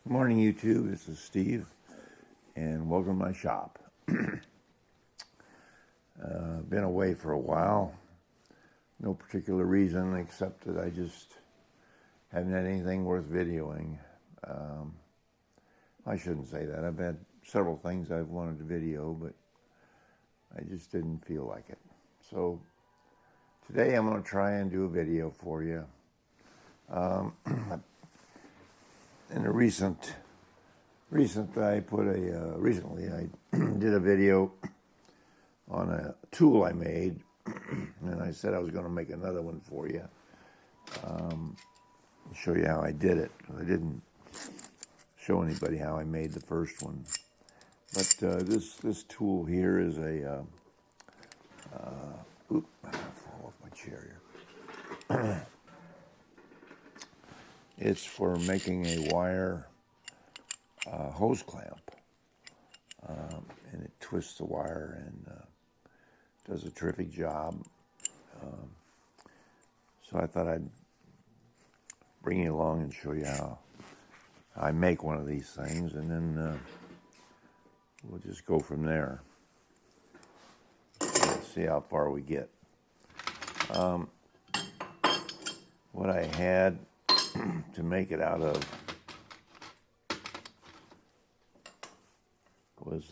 Morning, YouTube. This is Steve, and welcome to my shop. Been away for a while. No particular reason except that I just haven't had anything worth videoing. I shouldn't say that. I've had several things I've wanted to video, but I just didn't feel like it. So today I'm going to try and do a video for you. In a recently I did a video on a tool I made, and I said I was going to make another one for you. Show you how I did it. I didn't show anybody how I made the first one, but this tool here is a I'm gonna fall off my chair here. It's for making a wire hose clamp, and it twists the wire and does a terrific job. So I thought I'd bring you along and show you how I make one of these things, and then we'll just go from there. Let's see how far we get. What I had to make it out of was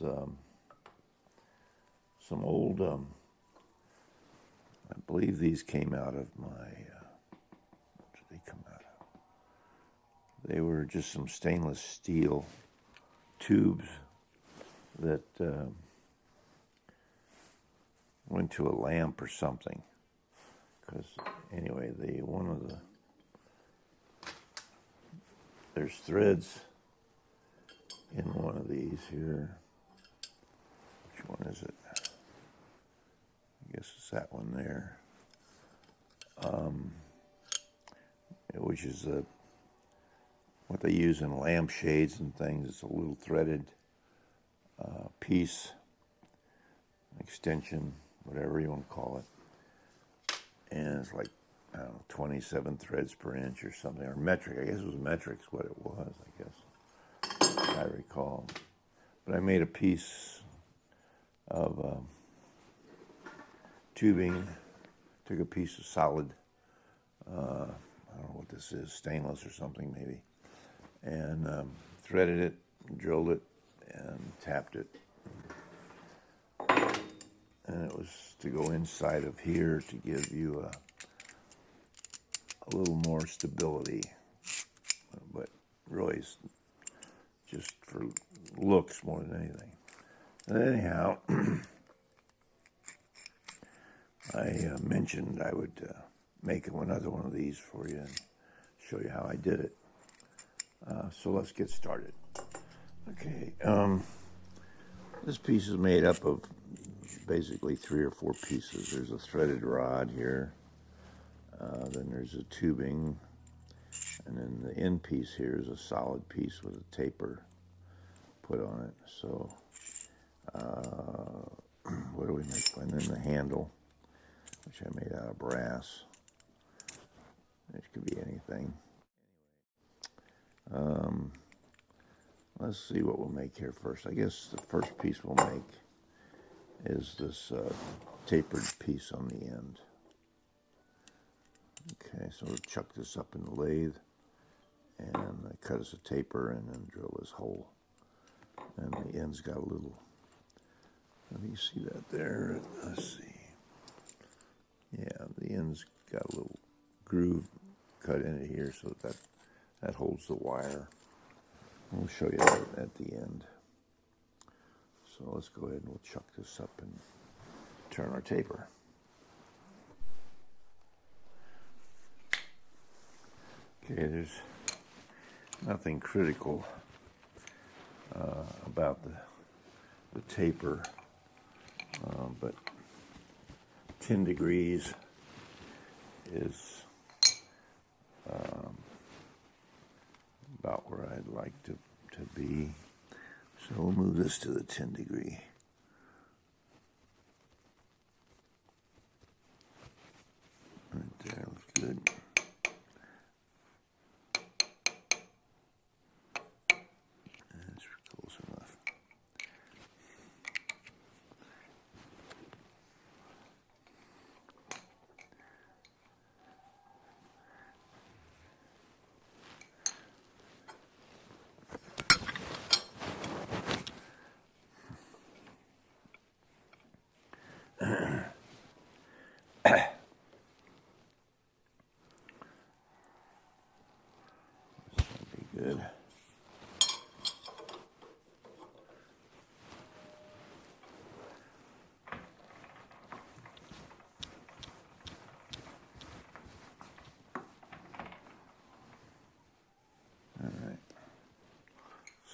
some old, I believe these came out of my, what did they come out of? They were just some stainless steel tubes that went to a lamp or something. Because anyway, there's threads in one of these here. Which one is it? I guess it's that one there. Which is what they use in lampshades and things. It's a little threaded piece, extension, whatever you want to call it. And it's like, I don't know, 27 threads per inch or something, or metric. I guess it was metric is what it was, I guess, I recall. But I made a piece of tubing, took a piece of solid, I don't know what this is, stainless or something maybe, and threaded it, drilled it, and tapped it. And it was to go inside of here to give you a little more stability, but really just for looks more than anything. And anyhow, I mentioned I would make another one of these for you and show you how I did it. So let's get started. Okay, this piece is made up of basically 3 or 4 pieces. There's a threaded rod here, then there's a tubing, and then the end piece here is a solid piece with a taper put on it. So what do we make? And then the handle, which I made out of brass. It could be anything. Let's see what we'll make here first. I guess the first piece we'll make is this tapered piece on the end. Okay, so we'll chuck this up in the lathe and cut us a taper and then drill this hole. And the end's got a little, let me see that there. Let's see. Yeah, the end's got a little groove cut in it here so that holds the wire. We'll show you that at the end. So let's go ahead and we'll chuck this up and turn our taper. Okay, there's nothing critical about the taper, but 10 degrees is about where I'd like to be. So we'll move this to the 10 degree. Right there, looks good.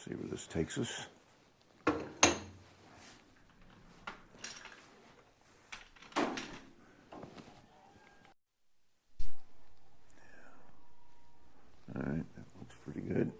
See where this takes us. All right, that looks pretty good.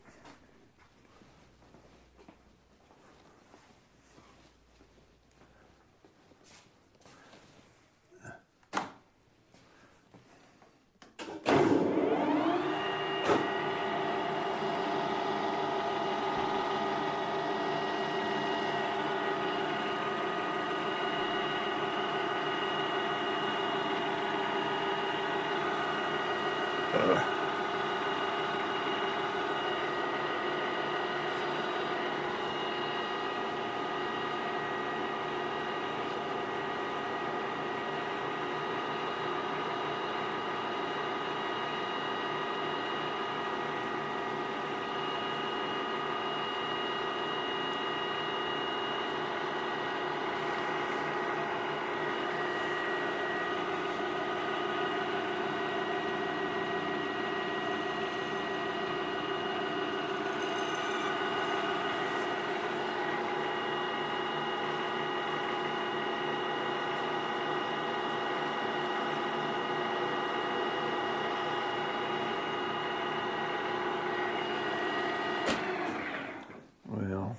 Well,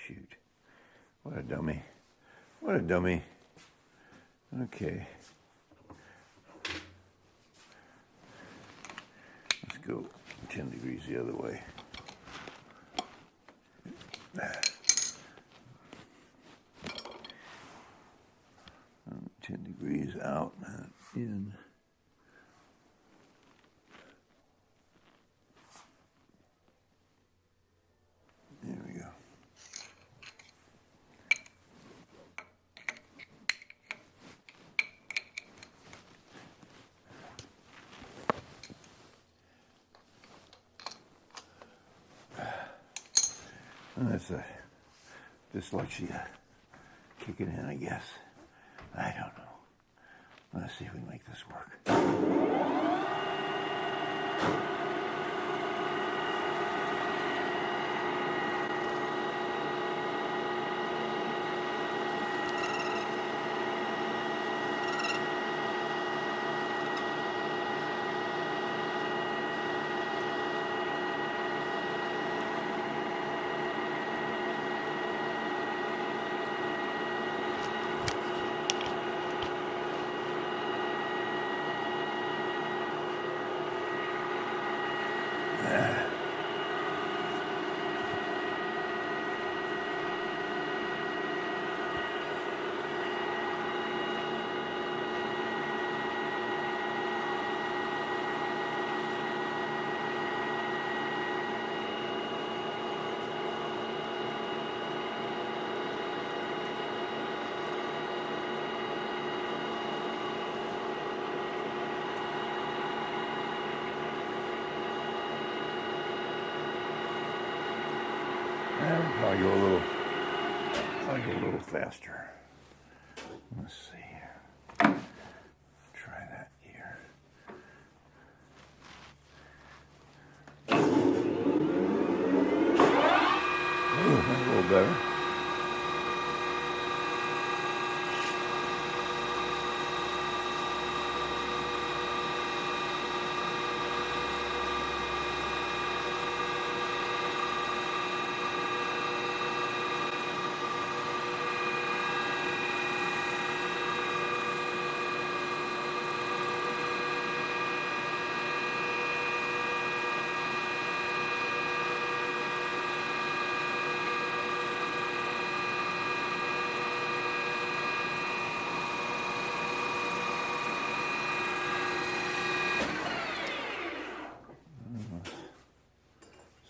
shoot. What a dummy. What a dummy. Okay. Let's go 10 degrees the other way. 10 degrees out and in. There we go. And that's a dyslexia kicking in, I guess. I don't know. Let's see if we can make this work. I'll go a little faster. Let's see here. Try that here. Ooh, that's a little better.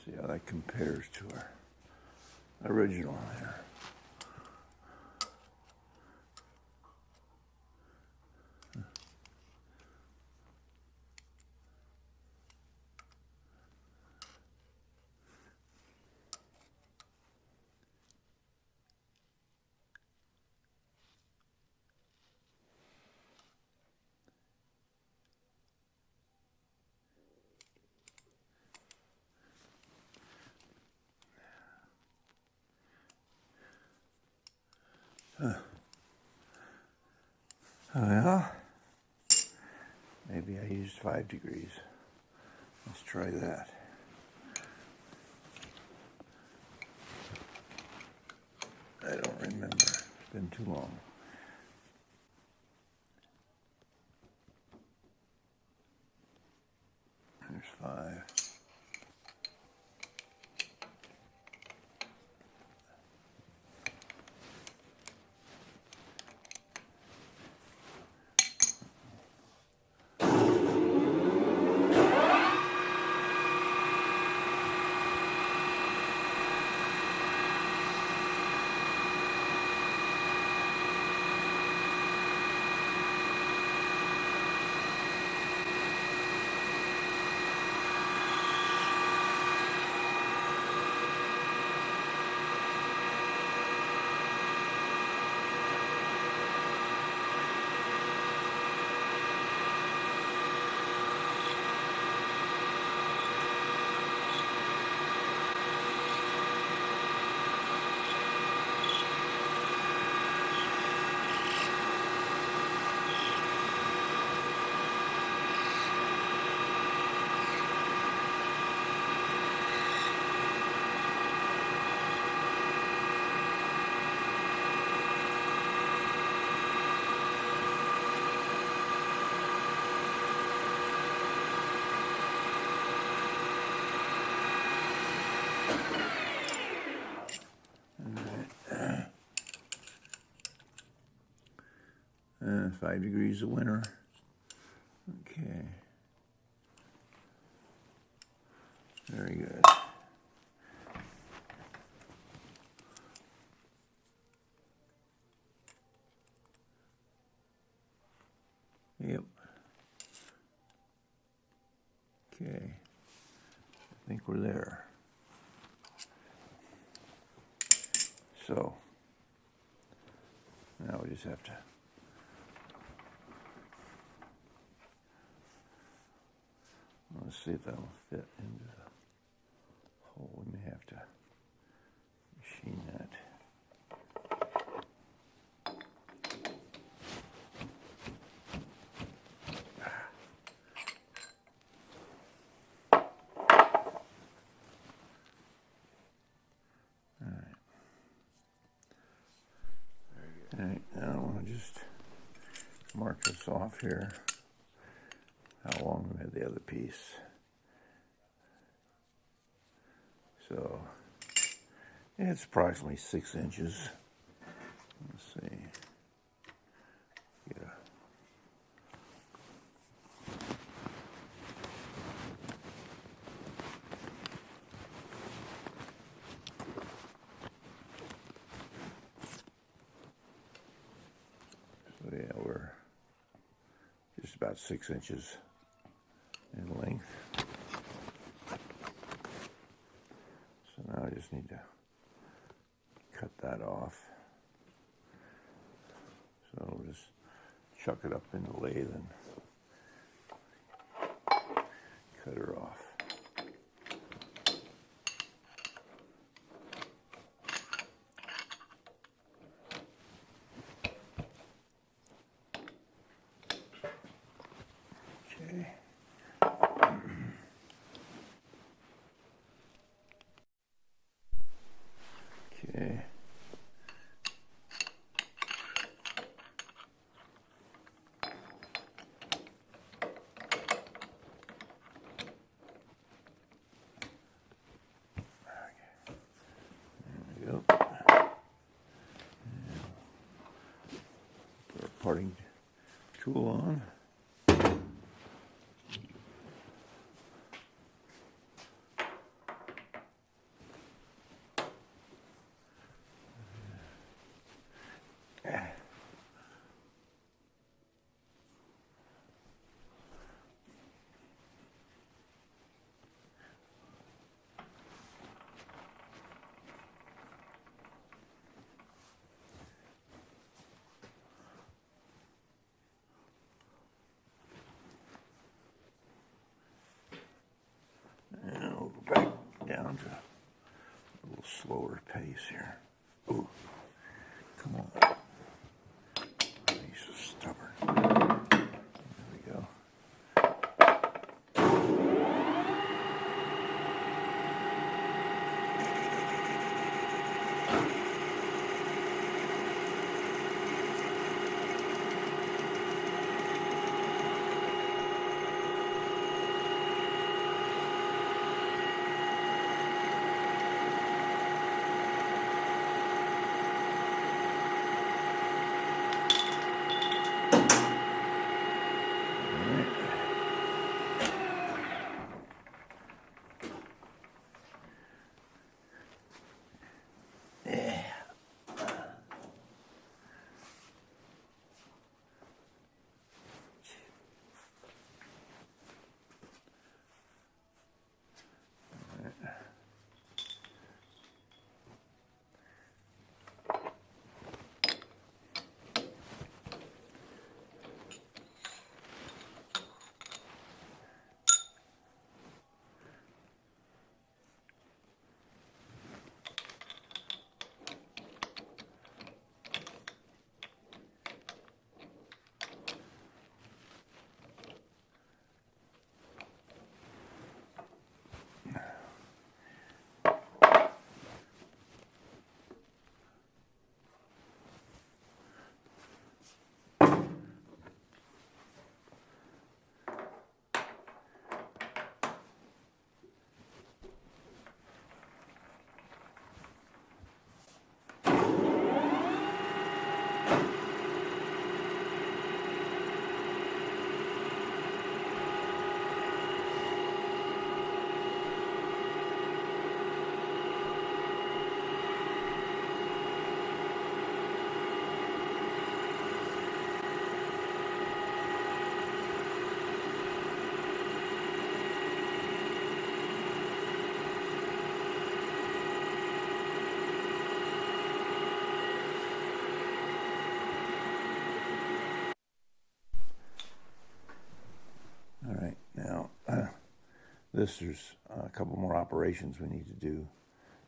See how that compares to our original here. Well, maybe I used 5 degrees. Let's try that. I don't remember. It's been too long. There's 5. And 5 degrees of winter. Okay. Very good. Yep. Okay. I think we're there. So, now we just have to let's see if that'll fit into the hole. We may have to machine that. All right, now I want to just mark this off here. How long we had the other piece. So it's approximately 6 inches. Let's see. Yeah. So yeah, we're just about 6 inches in length. So now I just need to cut that off. So we'll just chuck it up in the lathe and cut her off. Okay. Okay. There we go. Put our parting tool on. And we'll go back down to a little slower pace here. Ooh, come on. there's a couple more operations we need to do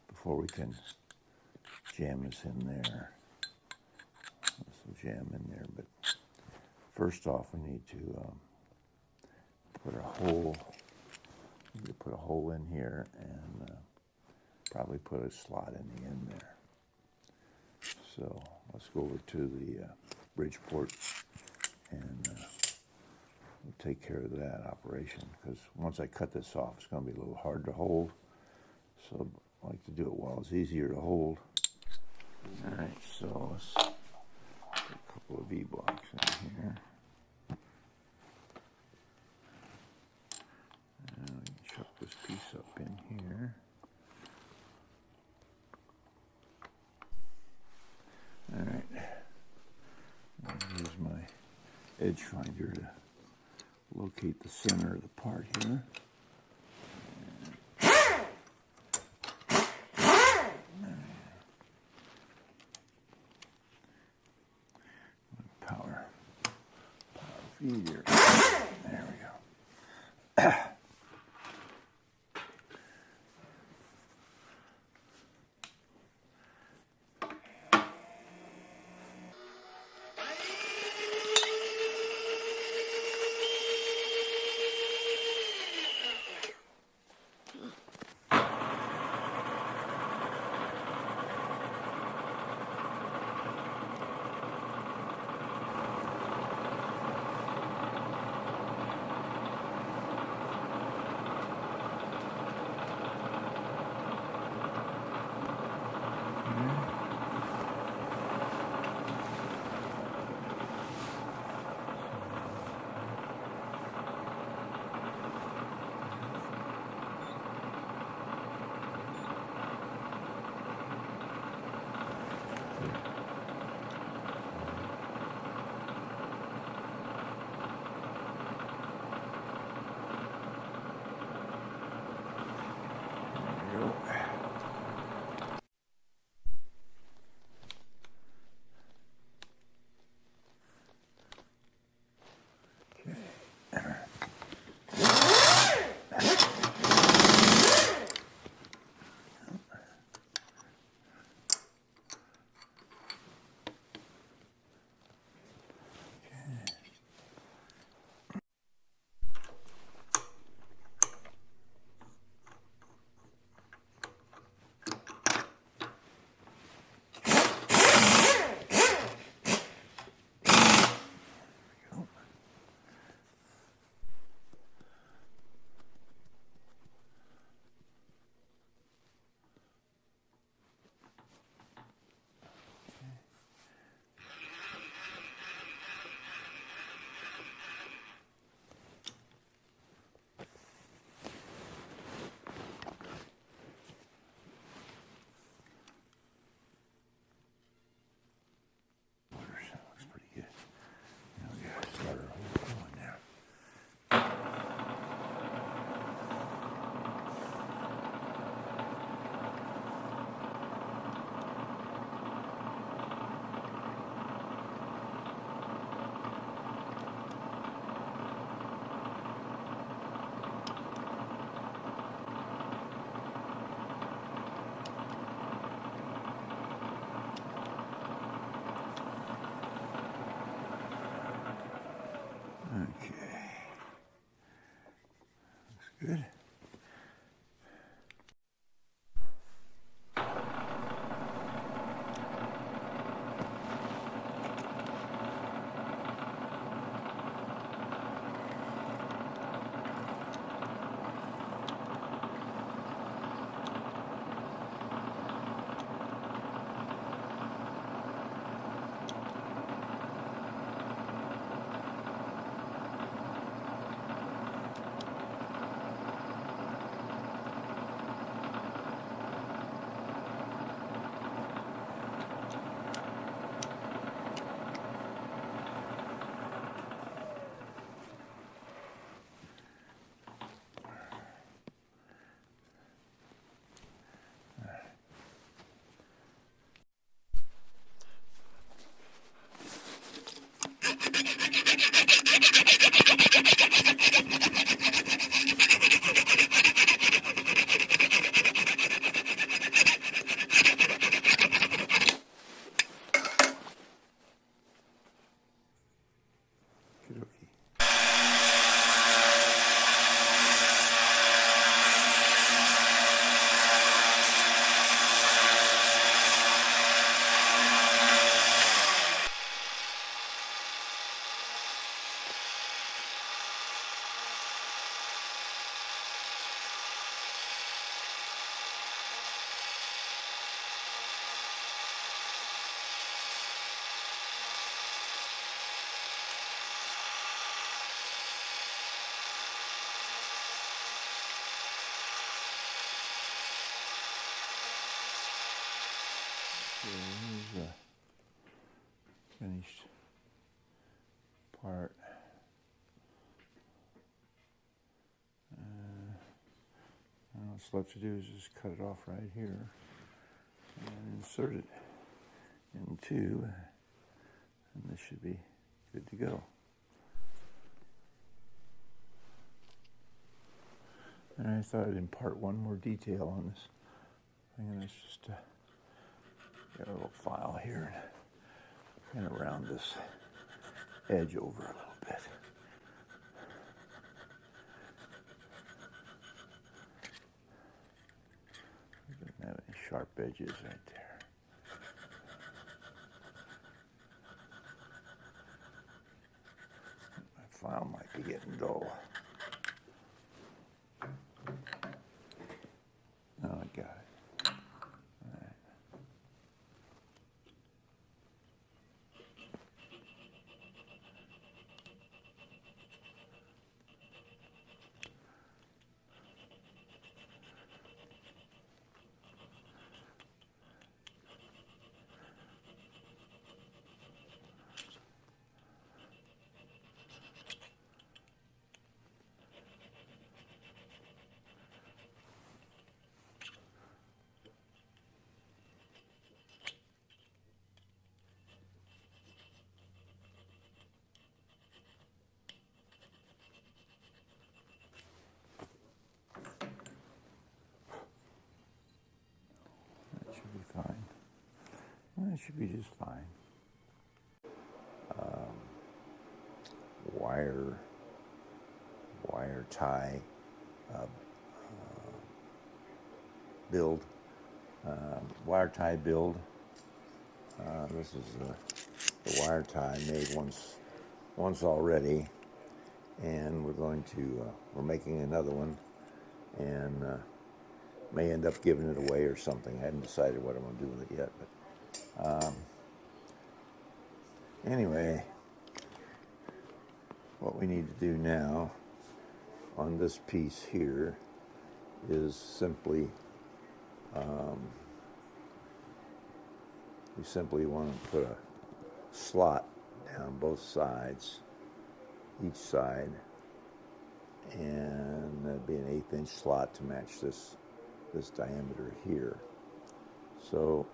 before we can jam this in there. This will jam in there, but first off, we need to put a hole in here and probably put a slot in the end there. So let's go over to the Bridgeport and we'll take care of that operation, because once I cut this off, it's going to be a little hard to hold. So I like to do it while it's easier to hold. All right, so let's put a couple of V-blocks in here. And we can chuck this piece up in here. All right, I'll use my edge finder to locate the center of the part here. Power feed here. There we go. So here's a finished part. All that's left to do is just cut it off right here and insert it into, and this should be good to go. And I thought I'd impart one more detail on this thing, and it's just got a little file here and kind of round this edge over a little bit. Doesn't have any sharp edges right there. My file might be getting dull. Oh, I got it. All right. That should be fine. That should be just fine. Wire tie build. Wire tie build. This is the wire tie made once already, and we're making another one, and may end up giving it away or something. I haven't decided what I'm going to do with it yet, but anyway, what we need to do now on this piece here is simply we simply want to put a slot down both sides, each side, and that'd be an 1/8 inch slot to match this diameter here. So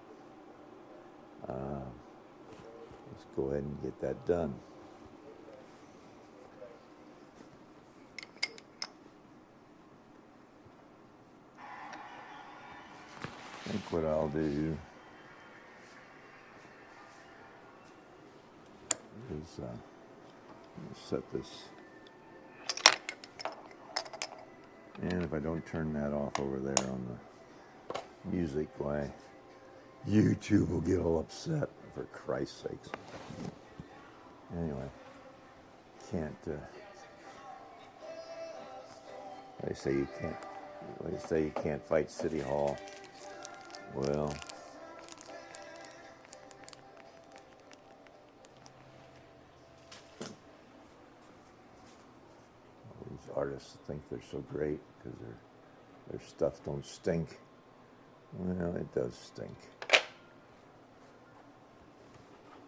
let's go ahead and get that done. I think what I'll do is set this, and if I don't turn that off over there on the music, why YouTube will get all upset, for Christ's sakes. Anyway, they say you can't fight City Hall. Well, these artists think they're so great because their stuff don't stink. Well, it does stink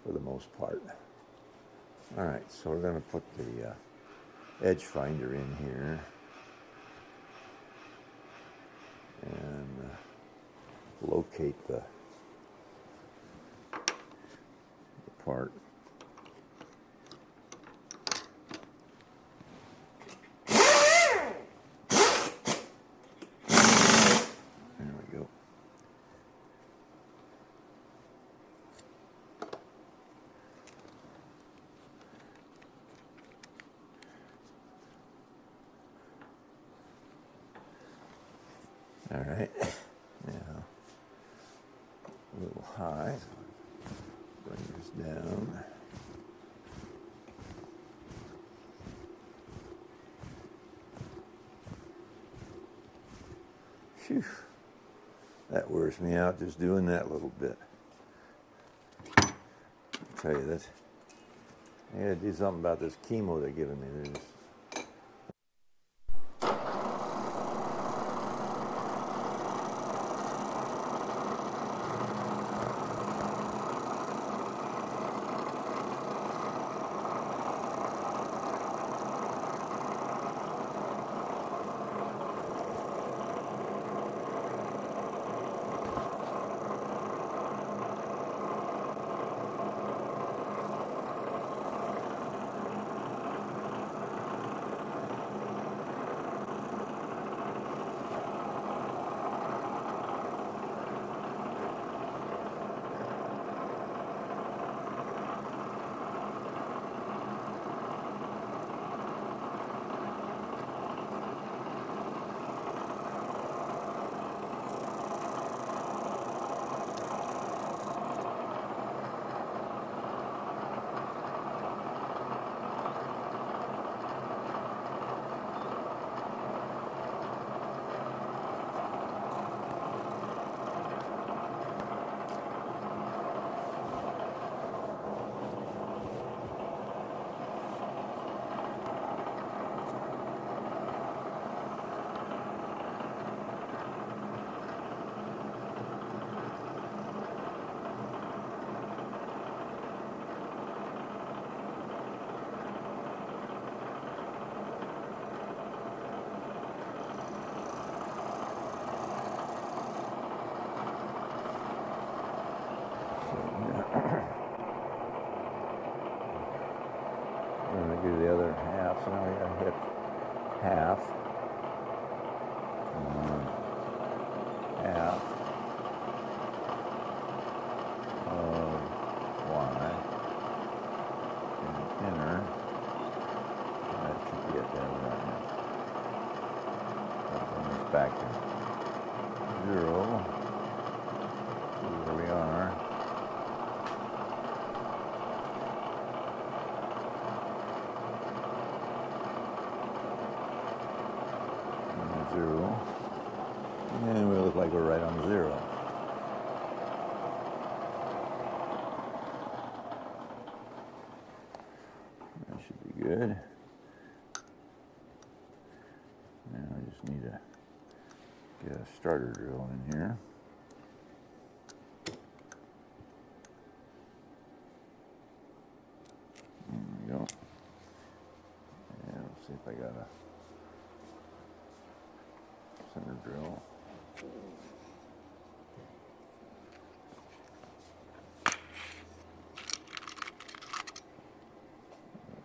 for the most part. All right, so we're going to put the edge finder in here and locate the part. There we go. All right. Now, a little high. Bring this down. Phew. That wears me out just doing that little bit. I'll tell you that. I gotta do something about this chemo they're giving me. They're just hit half. Half of y and inner. That should be it there right now. That brings us back to 0. See where we are. And 0. And we look like we're right on 0. That should be good. Now I just need to get a starter drill in here. There we go. And let's see if I got a center drill.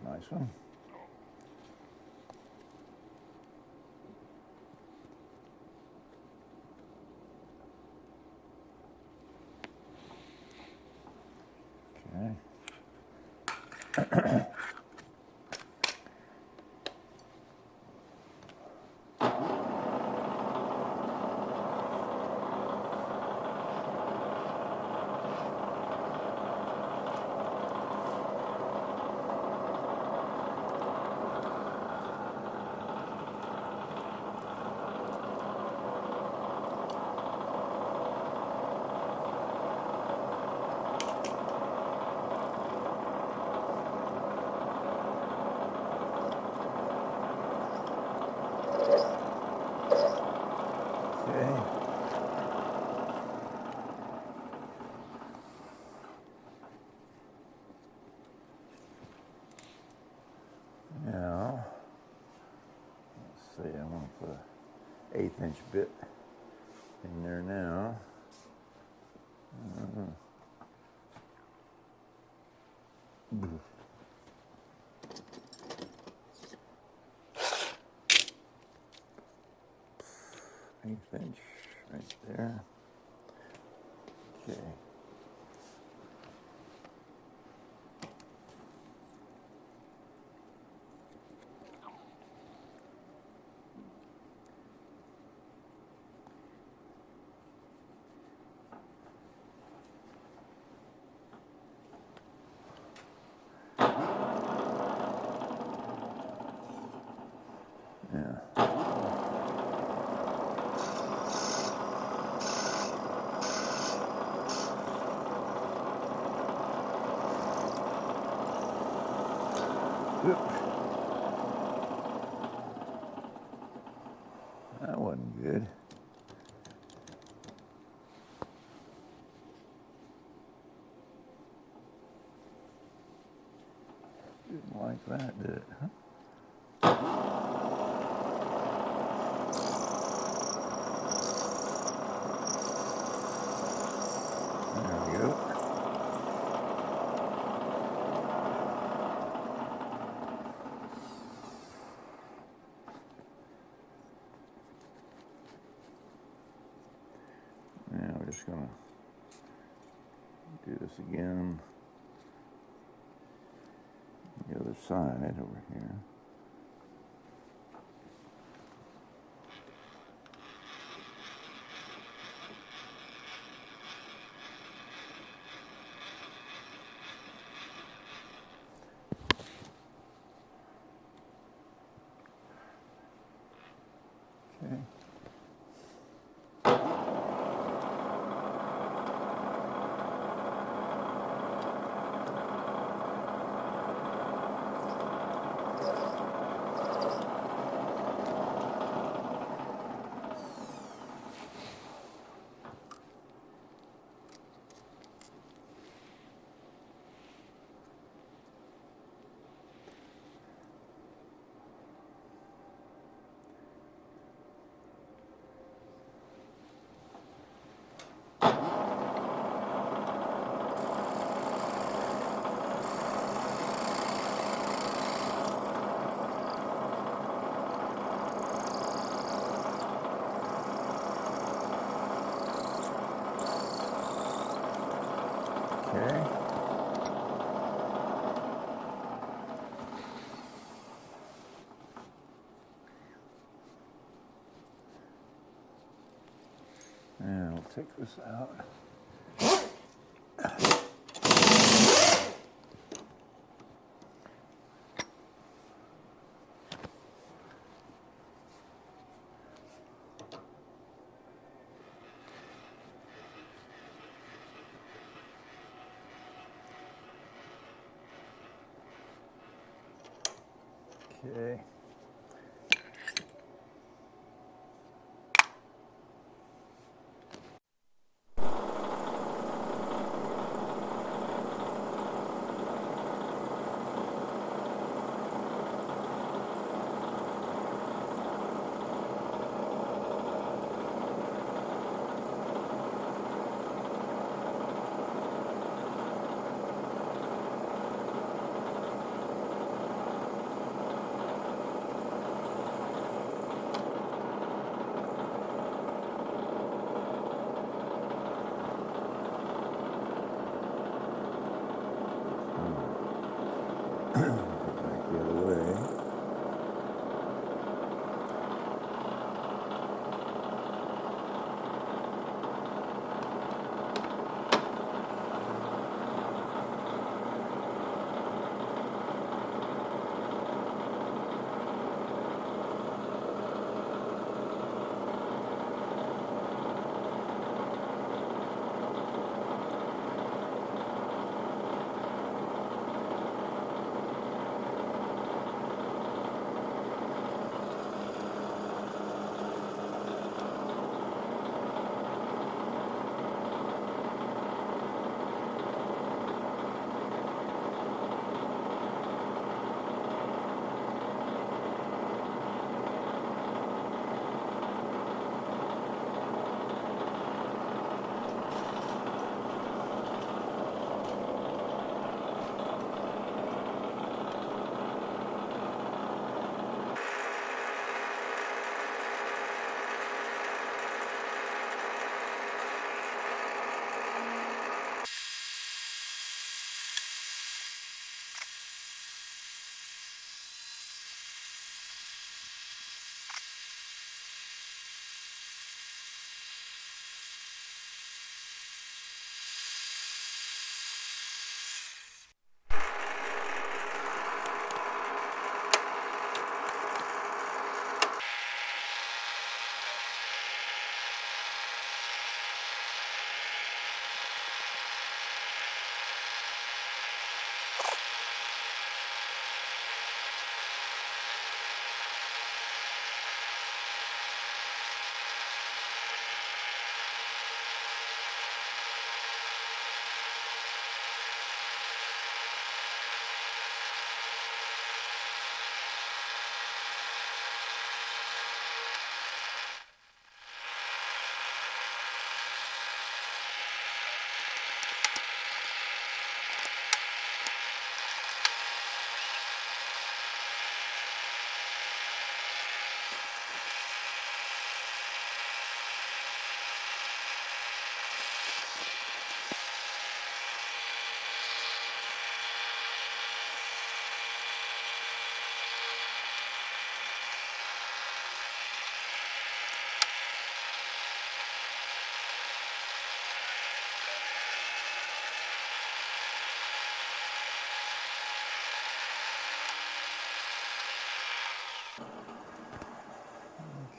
Nice one. Okay. Now, let's see, I'm going to put an 1/8 inch bit in there now. Eighth inch right there. Okay. Yeah. Oop. That wasn't good. Didn't like that, did it? Huh? There we go. Now we're just going to do this again. The other side over here. Okay. Okay. And I'll take this out. Okay. Back the other way.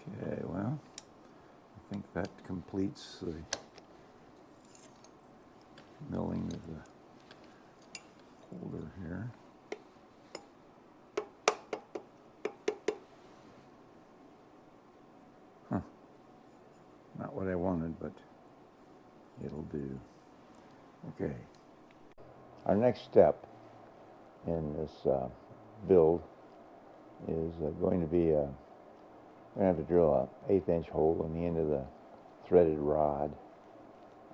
Okay, well, I think that completes the milling of the holder here. Huh. Not what I wanted, but it'll do. Okay. Our next step in this build is going to be we're going to have to drill a 1/8 inch hole in the end of the threaded rod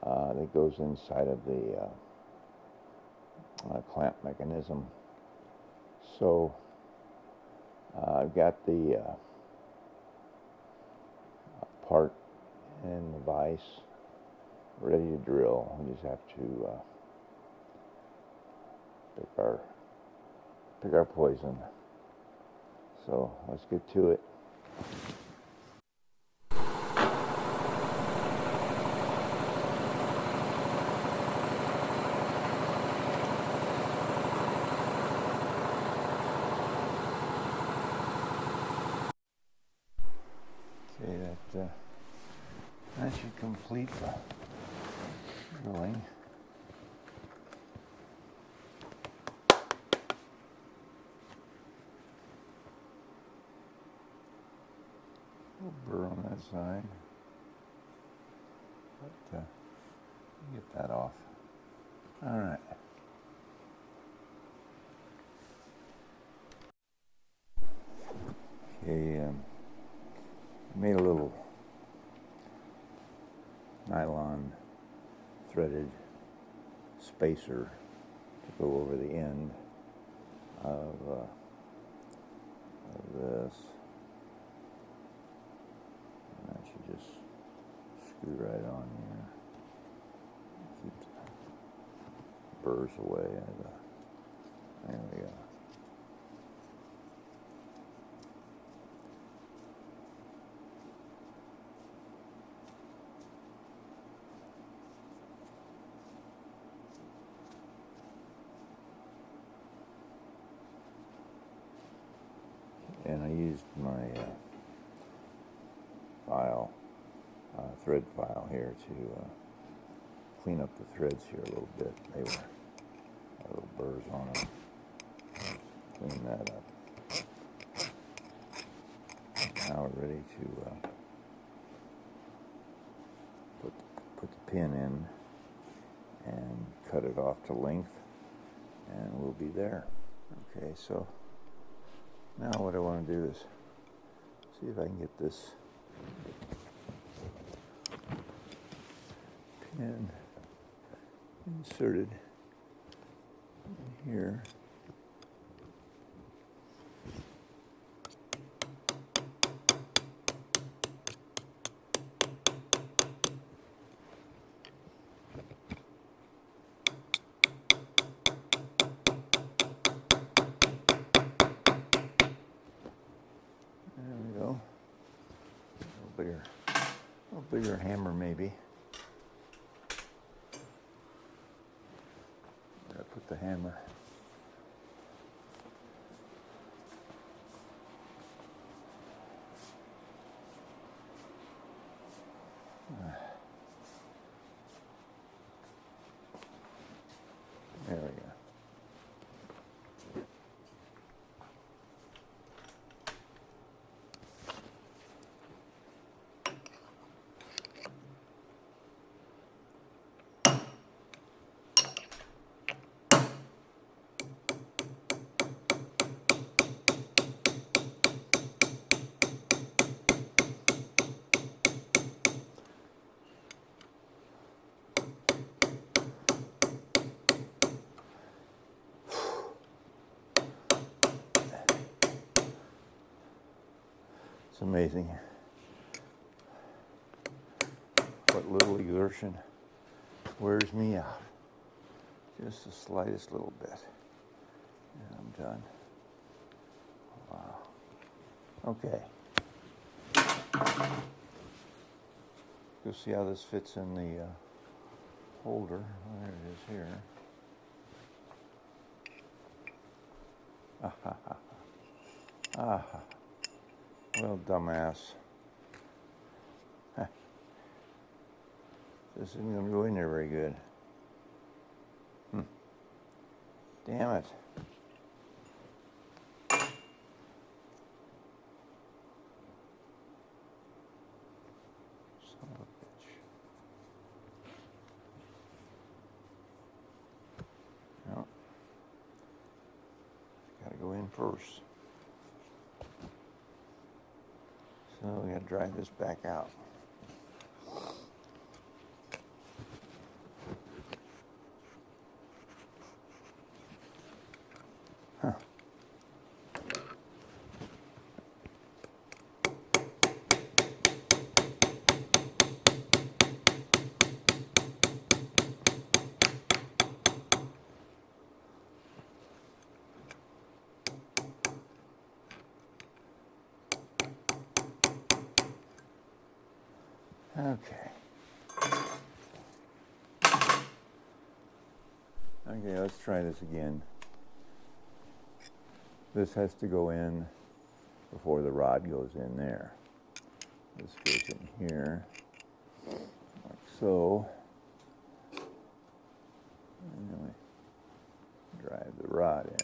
that goes inside of the clamp mechanism. So I've got the part and the vise ready to drill. We just have to pick our poison. So let's get to it. Okay, that should complete the drilling. Little burr on that side, but get that off. All right. Okay, made a little nylon threaded spacer to go over the end of this. And that should just screw right on here. Keep the burrs away. There we go. And I used my thread file here to clean up the threads here a little bit. They were little burrs on them. Clean that up. Now we're ready to put the pin in and cut it off to length, and we'll be there. Okay, so now what I want to do is see if I can get this pin inserted in here. A bigger hammer maybe. Gotta put the hammer. There we go. It's amazing what little exertion wears me out. Just the slightest little bit. And I'm done. Wow. Okay. You'll see how this fits in the holder. There it is here. Ah. Well, dumbass. This isn't going to go in there very good. Damn it. Son of a bitch. No. Gotta go in first. So we gotta drag this back out. Huh. Okay, let's try this again. This has to go in before the rod goes in there. This goes in here, like so. And then we drive the rod in.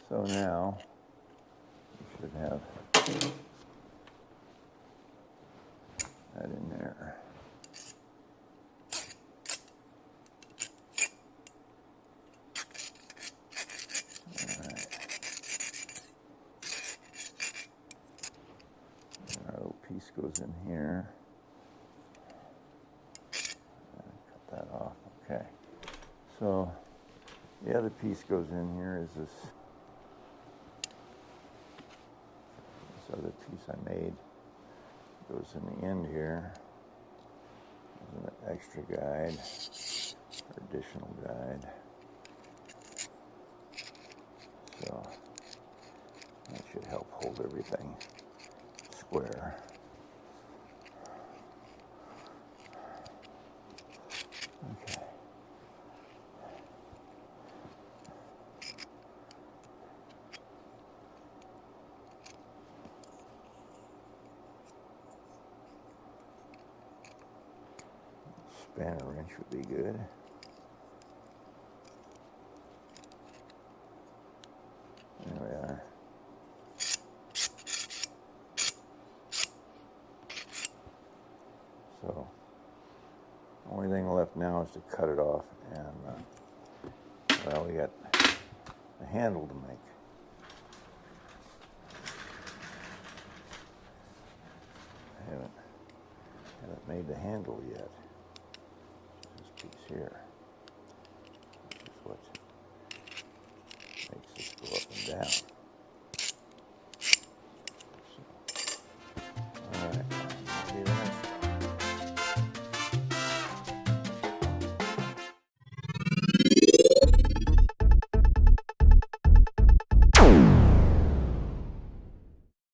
So now we should have that in there. All right. And our little piece goes in here. Cut that off. Okay. So the other piece goes in here is this other piece I made. Goes in the end here. There's an extra guide, or additional guide. So that should help hold everything square. Okay. Spanner wrench would be good. There we are. So, only thing left now is to cut it off, and well, we got a handle to make. I haven't made the handle yet. This piece here.